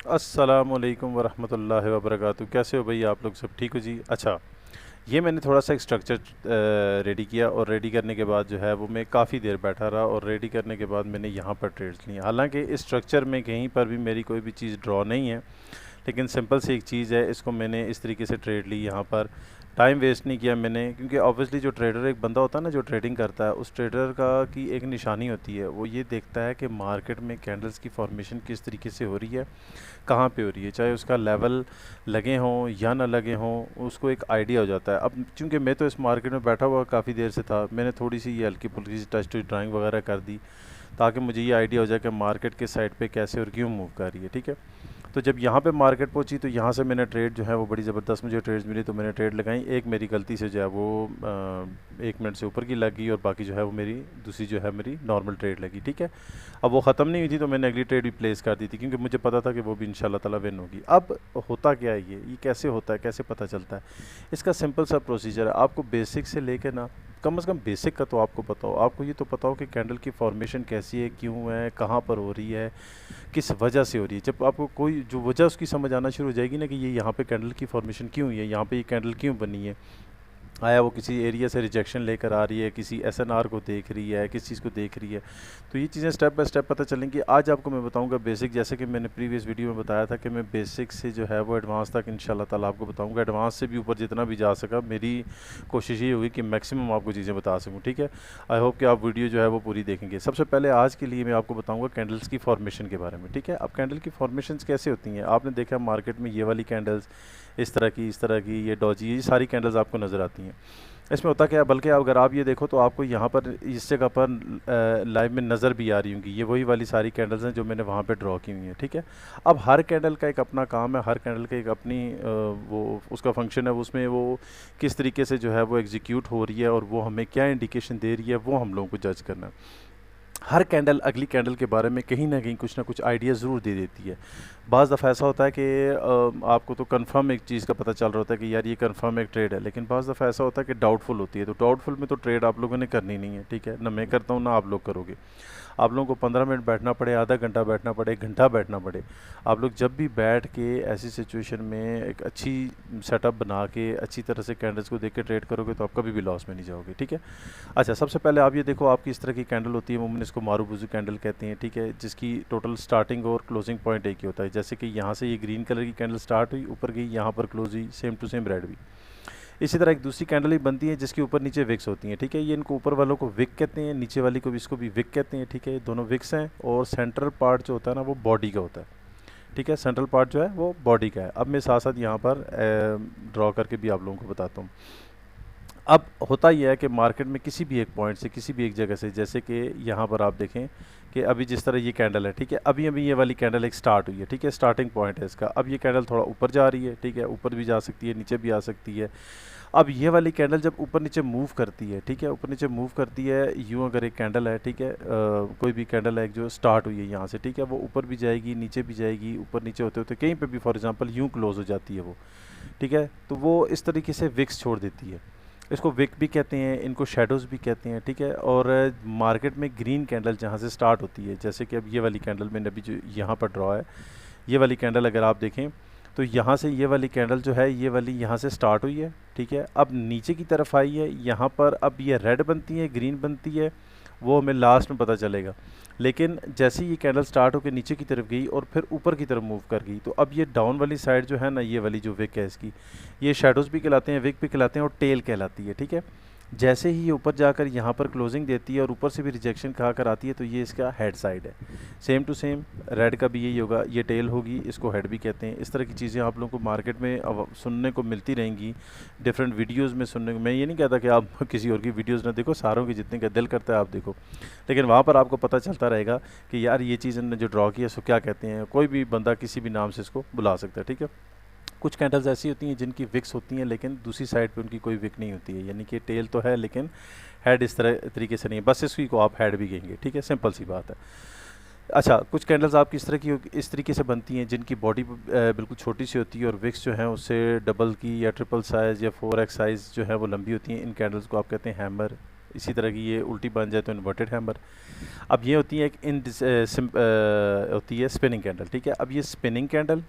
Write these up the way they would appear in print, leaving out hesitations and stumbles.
अस्सलामुअलैकुम वरहमतुल्लाहि वबरकातुहू। कैसे हो भाई, आप लोग सब ठीक हो जी? अच्छा, ये मैंने थोड़ा सा एक स्ट्रक्चर रेडी किया और रेडी करने के बाद जो है वो मैं काफ़ी देर बैठा रहा और रेडी करने के बाद मैंने यहाँ पर ट्रेड्स लिए। हालांकि इस स्ट्रक्चर में कहीं पर भी मेरी कोई भी चीज़ ड्रॉ नहीं है, लेकिन सिंपल सी एक चीज़ है, इसको मैंने इस तरीके से ट्रेड ली यहाँ पर। टाइम वेस्ट नहीं किया मैंने, क्योंकि ऑब्वियसली जो ट्रेडर एक बंदा होता है ना जो ट्रेडिंग करता है, उस ट्रेडर का की एक निशानी होती है, वो ये देखता है कि मार्केट में कैंडल्स की फॉर्मेशन किस तरीके से हो रही है, कहाँ पे हो रही है, चाहे उसका लेवल लगे हों या ना लगे हों, उसको एक आइडिया हो जाता है। अब चूंकि मैं तो इस मार्केट में बैठा हुआ काफ़ी देर से था, मैंने थोड़ी सी ये हल्की फुल्की सी टच टू ड्राइंग वगैरह कर दी ताकि मुझे ये आइडिया हो जाए कि मार्केट के साइड पे कैसे और क्यों मूव कर रही है। ठीक है, तो जब यहाँ पे मार्केट पहुँची तो यहाँ से मैंने ट्रेड जो है वो बड़ी ज़बरदस्त मुझे ट्रेड्स मिली, तो मैंने ट्रेड लगाई। एक मेरी गलती से जो है वो 1 मिनट से ऊपर की लग गई और बाकी जो है वो मेरी दूसरी जो है मेरी नॉर्मल ट्रेड लगी। ठीक है, अब वो ख़त्म नहीं हुई थी तो मैंने अगली ट्रेड भी प्लेस कर दी थी, क्योंकि मुझे पता था कि वो भी इंशाल्लाह ताला विन होगी। अब होता क्या है, ये कैसे होता है, कैसे पता चलता है? इसका सिंपल सा प्रोसीजर है। आपको बेसिक से लेके ना, कम से कम बेसिक का तो आपको पता हो, आपको ये तो पता हो कि कैंडल की फॉर्मेशन कैसी है, क्यों है, कहाँ पर हो रही है, किस वजह से हो रही है। जब आपको कोई जो वजह उसकी समझ आना शुरू हो जाएगी ना कि ये यहाँ पे कैंडल की फॉर्मेशन क्यों हुई है, यहाँ पे ये कैंडल क्यों बनी है, आया वो किसी एरिया से रिजेक्शन लेकर आ रही है, किसी एसएनआर को देख रही है, किस चीज़ को देख रही है, तो ये चीज़ें स्टेप बाय स्टेप पता चलेंगी। आज आपको मैं बताऊंगा बेसिक, जैसे कि मैंने प्रीवियस वीडियो में बताया था कि मैं बेसिक से जो है वो एडवांस तक इंशाल्लाह ताला आपको बताऊंगा। एडवांस से भी ऊपर जितना भी जा सका, मेरी कोशिश ये होगी कि मैक्सिमम आपको चीज़ें बता सकूँ। ठीक है, आई होप कि आप वीडियो जो है वो पूरी देखेंगे। सबसे पहले आज के लिए मैं आपको बताऊँगा कैंडल्स की फॉर्मेशन के बारे में। ठीक है, अब कैंडल की फॉर्मेशन कैसे होती हैं, आपने देखा मार्केट में ये वाली कैंडल्स इस तरह की, ये डॉजी, ये सारी कैंडल्स आपको नज़र आती हैं। इसमें होता क्या है, बल्कि अगर आप ये देखो तो आपको यहाँ पर इस जगह पर लाइव में नज़र भी आ रही होंगी, ये वही वाली सारी कैंडल्स हैं जो मैंने वहाँ पे ड्रॉ की हुई हैं। ठीक है, अब हर कैंडल का एक अपना काम है, हर कैंडल का एक अपनी वो उसका फंक्शन है, उसमें वो किस तरीके से जो है वो एग्जीक्यूट हो रही है और वो हमें क्या इंडिकेशन दे रही है, वो हम लोगों को जज करना है। हर कैंडल अगली कैंडल के बारे में कहीं ना कहीं कुछ ना कुछ आइडिया ज़रूर दे देती है। बाज़ दफ़ा ऐसा होता है कि आपको तो कंफर्म एक चीज़ का पता चल रहा होता है कि यार ये कंफर्म एक ट्रेड है, लेकिन बाज़ दफ़ा ऐसा होता है कि डाउटफुल होती है, तो डाउटफुल में तो ट्रेड आप लोगों ने करनी नहीं है। ठीक है, ना मैं करता हूँ ना आप लोग करोगे। आप लोगों को 15 मिनट बैठना पड़े, आधा घंटा बैठना पड़े, 1 घंटा बैठना पड़े, आप लोग जब भी बैठ के ऐसी सिचुएशन में एक अच्छी सेटअप बना के अच्छी तरह से कैंडल्स को देख के ट्रेड करोगे तो आप कभी भी लॉस में नहीं जाओगे। ठीक है, अच्छा, सबसे पहले आप ये देखो, आपकी इस तरह की कैंडल होती है, उमूमन इसको मारूबुजू कैंडल कहते हैं। ठीक है, जिसकी टोटल स्टार्टिंग और क्लोजिंग पॉइंट एक ही होता है। जैसे कि यहाँ से ये ग्रीन कलर की कैंडल स्टार्ट हुई, ऊपर गई, यहाँ पर क्लोज हुई, सेम टू सेम रेड भी। इसी तरह एक दूसरी कैंडल भी बनती है जिसके ऊपर नीचे विक्स होती हैं। ठीक है, ये इनको ऊपर वालों को विक कहते हैं, नीचे वाली को भी इसको भी विक कहते हैं। ठीक है, ये दोनों विक्स हैं और सेंट्रल पार्ट जो होता है ना वो बॉडी का होता है। ठीक है, सेंट्रल पार्ट जो है वो बॉडी का है। अब मैं साथ साथ यहाँ पर ड्रॉ करके भी आप लोगों को बताता हूँ। अब होता यह है कि मार्केट में किसी भी एक पॉइंट से, किसी भी एक जगह से, जैसे कि यहाँ पर आप देखें कि अभी जिस तरह ये कैंडल है, ठीक है, अभी अभी ये वाली कैंडल एक स्टार्ट हुई है। ठीक है, स्टार्टिंग पॉइंट है इसका। अब ये कैंडल थोड़ा ऊपर जा रही है। ठीक है, ऊपर भी जा सकती है, नीचे भी आ सकती है। अब ये वाली कैंडल जब ऊपर नीचे मूव करती है, ठीक है, ऊपर नीचे मूव करती है, यूँ अगर एक कैंडल है, ठीक है, कोई भी कैंडल है जो स्टार्ट हुई है यहाँ से, ठीक है, वो ऊपर भी जाएगी, नीचे भी जाएगी, ऊपर नीचे होते होते कहीं पे भी फॉर एग्जांपल यूँ क्लोज हो जाती है वो। ठीक है, तो वो इस तरीके से विक्स छोड़ देती है। इसको विक भी कहते हैं, इनको शेडोज़ भी कहते हैं। ठीक है, और मार्केट में ग्रीन कैंडल जहाँ से स्टार्ट होती है, जैसे कि अब ये वाली कैंडल मैंने अभी जो यहाँ पर ड्रॉ है, ये वाली कैंडल अगर आप देखें तो यहाँ से ये वाली कैंडल जो है, ये वाली यहाँ से स्टार्ट हुई है। ठीक है, अब नीचे की तरफ आई है, यहाँ पर अब ये रेड बनती है, ग्रीन बनती है, वो हमें लास्ट में पता चलेगा। लेकिन जैसे ही ये कैंडल स्टार्ट होकर नीचे की तरफ गई और फिर ऊपर की तरफ मूव कर गई, तो अब ये डाउन वाली साइड जो है ना, ये वाली जो विक है इसकी, ये शेडोज़ भी कहलाते हैं, विक भी कहलाते हैं और टेल कहलाती है। ठीक है, जैसे ही ये ऊपर जाकर यहाँ पर क्लोजिंग देती है और ऊपर से भी रिजेक्शन खा कर आती है, तो ये इसका हेड साइड है। सेम टू सेम रेड का भी यही होगा, ये टेल होगी, इसको हेड भी कहते हैं। इस तरह की चीज़ें आप लोगों को मार्केट में अब सुनने को मिलती रहेंगी, डिफरेंट वीडियोस में सुनने को। मैं ये नहीं कहता कि आप किसी और की वीडियोस ना देखो, सारों की जितने का दिल करता है आप देखो, लेकिन वहाँ पर आपको पता चलता रहेगा कि यार ये चीज़ इन्होंने जो ड्रॉ किया इसको क्या कहते हैं। कोई भी बंदा किसी भी नाम से इसको बुला सकता है। ठीक है, कुछ कैंडल्स ऐसी होती हैं जिनकी विक्स होती हैं लेकिन दूसरी साइड पे उनकी कोई विक नहीं होती है, यानी कि टेल तो है लेकिन हेड इस तरह तरीके से नहीं है, बस इसी को आप हेड भी कहेंगे। ठीक है, सिंपल सी बात है। अच्छा, कुछ कैंडल्स आपकी इस तरह की इस तरीके से बनती हैं जिनकी बॉडी बिल्कुल छोटी सी होती है और विक्स जो है उससे डबल की या ट्रिपल साइज़ या 4x साइज़ जो है वो लंबी होती हैं। इन कैंडल्स को आप कहते हैं हैमर इसी तरह की ये उल्टी बन जाए तो इन्वर्टेड हैमर। अब ये होती है एक होती है स्पिनिंग कैंडल, ठीक है। अब ये स्पिनिंग कैंडल,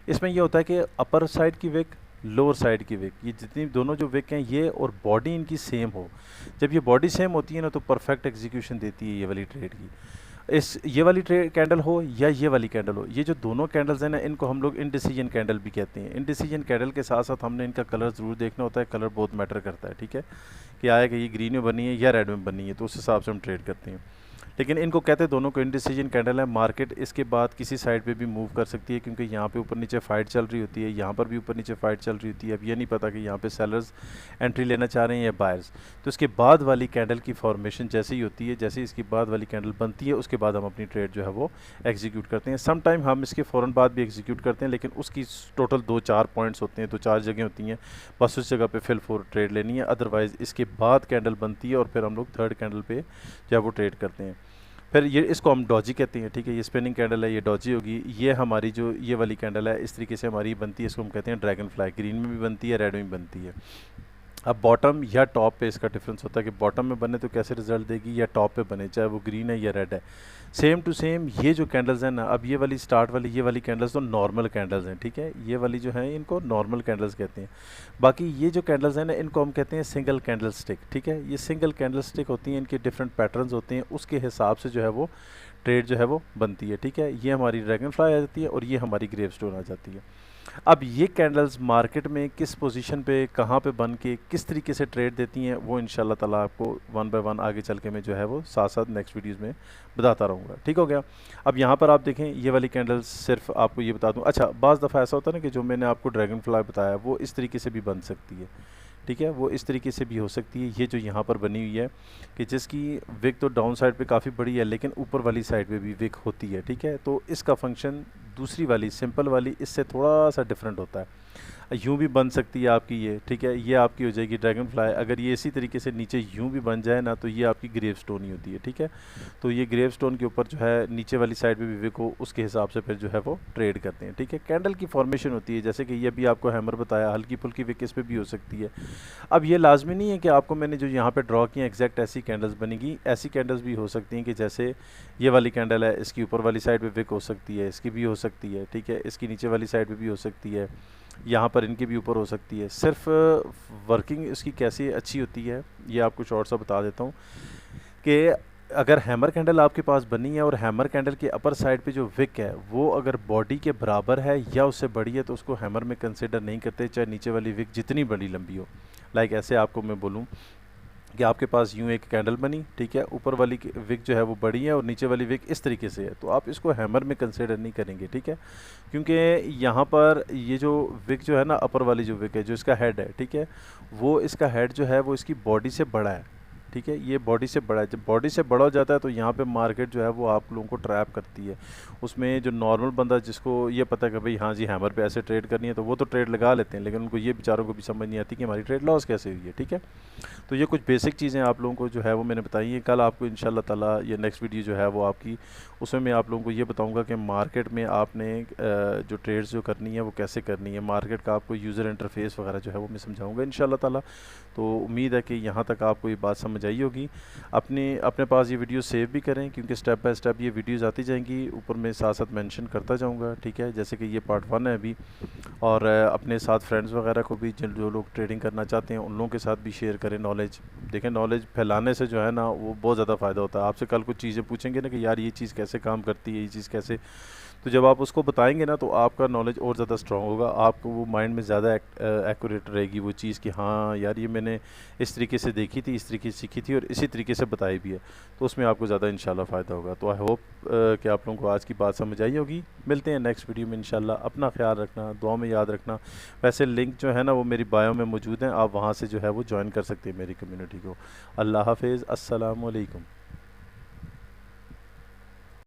इसमें ये होता है कि अपर साइड की विक, लोअर साइड की विक, ये जितनी दोनों जो विक हैं ये और बॉडी इनकी सेम हो। जब ये बॉडी सेम होती है ना तो परफेक्ट एग्जीक्यूशन देती है ये वाली ट्रेड की। इस ये वाली कैंडल हो या ये वाली कैंडल हो, ये जो दोनों कैंडल्स हैं ना इनको हम लोग इनडिसीजन कैंडल भी कहते हैं। इनडिसीजन कैंडल के साथ साथ हमने इनका कलर ज़रूर देखना होता है, कलर बहुत मैटर करता है, ठीक है। कि आया कि ये ग्रीन में बनी है या रेड में बनी है, तो उस हिसाब से हम ट्रेड करते हैं। लेकिन इनको कहते हैं दोनों को इनडिसीजन कैंडल है। मार्केट इसके बाद किसी साइड पे भी मूव कर सकती है क्योंकि यहाँ पे ऊपर नीचे फाइट चल रही होती है, यहाँ पर भी ऊपर नीचे फाइट चल रही होती है। अब ये नहीं पता कि यहाँ पे सेलर्स एंट्री लेना चाह रहे हैं या बायर्स। तो इसके बाद वाली कैंडल की फॉर्मेशन जैसे ही होती है, जैसे ही इसके बाद वाली कैंडल बनती है उसके बाद हम अपनी ट्रेड जो है वो एग्जीक्यूट करते हैं। सम टाइम हम इसके फ़ौरन बाद भी एग्जीक्यूट करते हैं, लेकिन उसकी टोटल 2-4 पॉइंट्स होते हैं, 2-4 जगह होती हैं, बस उस जगह पे फिल फॉर ट्रेड लेनी है। अदरवाइज़ इसके बाद कैंडल बनती है और फिर हम लोग थर्ड कैंडल पे जो है वो ट्रेड करते हैं। फिर ये इसको हम डॉजी कहते हैं, ठीक है। ये स्पिनिंग कैंडल है, ये डॉजी होगी। ये हमारी जो ये वाली कैंडल है इस तरीके से हमारी बनती है, इसको हम कहते हैं ड्रैगन फ्लाई। ग्रीन में भी बनती है, रेड में भी बनती है। अब बॉटम या टॉप पे इसका डिफरेंस होता है कि बॉटम में बने तो कैसे रिजल्ट देगी या टॉप पे बने, चाहे वो ग्रीन है या रेड है। सेम टू सेम ये जो कैंडल्स हैं ना, अब ये वाली स्टार्ट वाली ये वाली कैंडल्स तो नॉर्मल कैंडल्स हैं, ठीक है। ये वाली जो है इनको नॉर्मल कैंडल्स कहते हैं। बाकी ये जो कैंडल्स हैं ना इनको हम कहते हैं सिंगल कैंडल स्टिक, ठीक है। ये सिंगल कैंडल स्टिक होती हैं, इनके डिफरेंट पैटर्न्स होते हैं, उसके हिसाब से जो है वो ट्रेड जो है वो बनती है, ठीक है। ये हमारी ड्रैगन फ्लाई आ जाती है और ये हमारी ग्रेव स्टोन आ जाती है। अब ये कैंडल्स मार्केट में किस पोजीशन पे कहाँ पे बन के किस तरीके से ट्रेड देती हैं वो इंशाल्लाह ताला आपको वन बाय वन आगे चल के मैं जो है वो साथ साथ नेक्स्ट वीडियोस में बताता रहूँगा, ठीक हो गया। अब यहाँ पर आप देखें ये वाली कैंडल्स सिर्फ आपको ये बता दूँ। अच्छा, बाज़ दफ़ा ऐसा होता है ना कि जो मैंने आपको ड्रैगन फ्लाई बताया वो इस तरीके से भी बन सकती है, ठीक है। वो इस तरीके से भी हो सकती है। ये जो यहाँ पर बनी हुई है कि जिसकी विक तो डाउन साइड पे काफ़ी बड़ी है लेकिन ऊपर वाली साइड पे भी विक होती है, ठीक है। तो इसका फंक्शन दूसरी वाली सिंपल वाली इससे थोड़ा सा डिफरेंट होता है। यूँ भी बन सकती है आपकी ये, ठीक है। ये आपकी हो जाएगी ड्रैगन फ्लाई। अगर ये इसी तरीके से नीचे यूँ भी बन जाए ना तो ये आपकी ग्रेव स्टोन ही होती है, ठीक है। तो ये ग्रेव स्टोन के ऊपर जो है नीचे वाली साइड पे भी विक हो उसके हिसाब से फिर जो है वो ट्रेड करते हैं, ठीक है। कैंडल की फॉर्मेशन होती है जैसे कि ये भी आपको हैमर बताया, हल्की फुल्की विक इस पर भी हो सकती है। अब ये लाजमी नहीं है कि आपको मैंने जो यहाँ पर ड्रॉ किया एग्जैक्ट ऐसी कैंडल्स बनेगी। ऐसी कैंडल्स भी हो सकती हैं कि जैसे ये वाली कैंडल है, इसकी ऊपर वाली साइड पर विक हो सकती है, इसकी भी हो सकती है, ठीक है। इसकी नीचे वाली साइड पर भी हो सकती है, यहाँ पर इनके भी ऊपर हो सकती है। सिर्फ वर्किंग इसकी कैसी अच्छी होती है ये आपको शॉर्ट सा बता देता हूँ कि अगर हैमर कैंडल आपके पास बनी है और हैमर कैंडल के अपर साइड पे जो विक है वो अगर बॉडी के बराबर है या उससे बड़ी है तो उसको हैमर में कंसिडर नहीं करते, चाहे नीचे वाली विक जितनी बड़ी लंबी हो। लाइक ऐसे आपको मैं बोलूँ कि आपके पास यूँ एक कैंडल बनी, ठीक है, ऊपर वाली विक जो है वो बड़ी है और नीचे वाली विक इस तरीके से है, तो आप इसको हैमर में कंसिडर नहीं करेंगे, ठीक है। क्योंकि यहाँ पर ये जो विक जो है ना, अपर वाली जो विक है, जो इसका हेड है, ठीक है, वो इसका हेड जो है वो इसकी बॉडी से बड़ा है, ठीक है। ये बॉडी से बड़ा है। जब बॉडी से बड़ा हो जाता है तो यहाँ पे मार्केट जो है वो आप लोगों को ट्रैप करती है। उसमें जो नॉर्मल बंदा जिसको ये पता है कि भाई हाँ जी हैमर पे ऐसे ट्रेड करनी है तो वो तो ट्रेड लगा लेते हैं, लेकिन उनको ये बेचारों को भी समझ नहीं आती कि हमारी ट्रेड लॉस कैसे हुई है, ठीक है। तो ये कुछ बेसिक चीज़ें आप लोगों को जो है वो मैंने बताई हैं। कल आपको इंशाल्लाह ताला ये नेक्स्ट वीडियो जो है वो आपकी, उसमें मैं आप लोगों को ये बताऊँगा कि मार्केट में आपने जो ट्रेड्स जो करनी है वो कैसे करनी है। मार्केट का आपको यूज़र इंटरफेस वगैरह जो है वो मैं समझाऊँगा इंशाल्लाह ताला। तो उम्मीद है कि यहाँ तक आपको ये बात समझ आई होगी। अपने पास ये वीडियो सेव भी करें क्योंकि स्टेप बाय स्टेप ये वीडियोज़ आती जाएंगी, ऊपर मैं साथ साथ मेंशन करता जाऊँगा, ठीक है। जैसे कि ये पार्ट 1 है अभी, और अपने साथ फ्रेंड्स वगैरह को भी जो लोग ट्रेडिंग करना चाहते हैं उन लोगों के साथ भी शेयर करें नॉलेज। देखें नॉलेज फैलाने से जो है ना वो बहुत ज़्यादा फ़ायदा होता है। आपसे कल कुछ चीज़ें पूछेंगे ना कि यार ये चीज़ कैसे काम करती है, ये चीज़ कैसे, तो जब आप उसको बताएंगे ना तो आपका नॉलेज और ज़्यादा स्ट्रॉन्ग होगा, आपको वो माइंड में ज़्यादा एक्यूरेट रहेगी वो चीज़ कि हाँ यार ये मैंने इस तरीके से देखी थी, इस तरीके से सीखी थी और इसी तरीके से बताई भी है, तो उसमें आपको ज़्यादा इंशाल्लाह फ़ायदा होगा। तो आई होप कि आप लोगों को आज की बात समझ आई होगी। मिलते हैं नेक्स्ट वीडियो में इंशाल्लाह। अपना ख्याल रखना, दुआ में याद रखना। वैसे लिंक जो है ना वो मेरी बायो में मौजूद हैं, आप वहाँ से जो है वो ज्वाइन कर सकते हैं मेरी कम्युनिटी को। अल्लाह हाफिज़, अस्सलामु अलैकुम।